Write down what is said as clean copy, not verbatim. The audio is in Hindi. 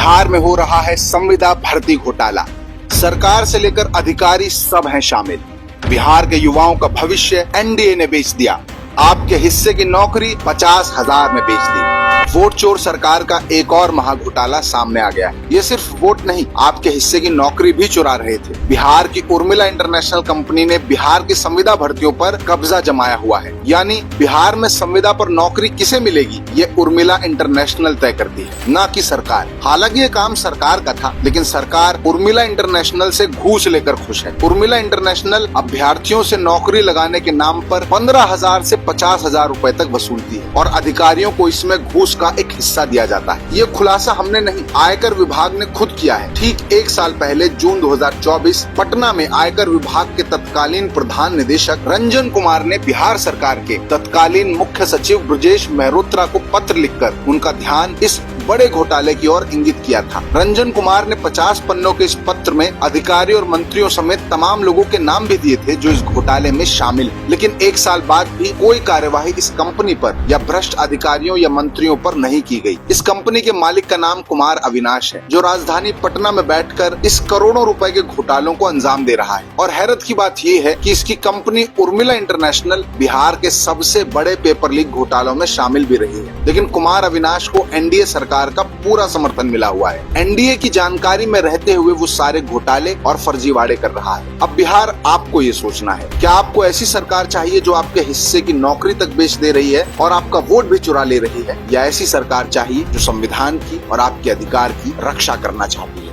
बिहार में हो रहा है संविदा भर्ती घोटाला। सरकार से लेकर अधिकारी सब हैं शामिल। बिहार के युवाओं का भविष्य एनडीए ने बेच दिया। आपके हिस्से की नौकरी 50,000 में बेच दी। वोट चोर सरकार का एक और महाघोटाला सामने आ गया है। ये सिर्फ वोट नहीं, आपके हिस्से की नौकरी भी चुरा रहे थे। बिहार की उर्मिला इंटरनेशनल कंपनी ने बिहार की संविदा भर्तियों पर कब्जा जमाया हुआ है। यानी बिहार में संविदा पर नौकरी किसे मिलेगी, ये उर्मिला इंटरनेशनल तय करती है, न कि सरकार। हालांकि ये काम सरकार का था, लेकिन सरकार उर्मिला इंटरनेशनल से घूस लेकर खुश है। उर्मिला इंटरनेशनल अभ्यर्थियों से नौकरी लगाने के नाम पर 15,000 से 50,000 रुपए तक वसूलती है और अधिकारियों को इसमें घूस का एक हिस्सा दिया जाता है। ये खुलासा हमने नहीं, आयकर विभाग ने खुद किया है। ठीक एक साल पहले जून 2024 पटना में आयकर विभाग के तत्कालीन प्रधान निदेशक रंजन कुमार ने बिहार सरकार के तत्कालीन मुख्य सचिव ब्रजेश मेहरोत्रा को पत्र लिखकर उनका ध्यान इस बड़े घोटाले की ओर इंगित किया था। रंजन कुमार ने 50 पन्नों के इस पत्र में अधिकारी और मंत्रियों समेत तमाम लोगों के नाम भी दिए थे जो इस घोटाले में शामिल। लेकिन एक साल बाद भी कोई कार्यवाही इस कंपनी पर या भ्रष्ट अधिकारियों या मंत्रियों पर नहीं की गई। इस कंपनी के मालिक का नाम कुमार अविनाश है, जो राजधानी पटना में बैठकर इस करोड़ों रुपए के घोटालों को अंजाम दे रहा है। और हैरत की बात ये है कि इसकी कंपनी उर्मिला इंटरनेशनल बिहार के सबसे बड़े पेपर लीक घोटालों में शामिल भी रही है। लेकिन कुमार अविनाश को एनडीए सरकार का पूरा समर्थन मिला हुआ है। एनडीए की जानकारी में रहते हुए वो सारे घोटाले और फर्जीवाड़े कर रहा है। अब बिहार आपको ये सोचना है, क्या आपको ऐसी सरकार चाहिए जो आपके हिस्से की नौकरी तक बेच दे रही है और आपका वोट भी चुरा ले रही है, या ऐसी सरकार चाहिए जो संविधान की और आपके अधिकार की रक्षा करना चाहती है?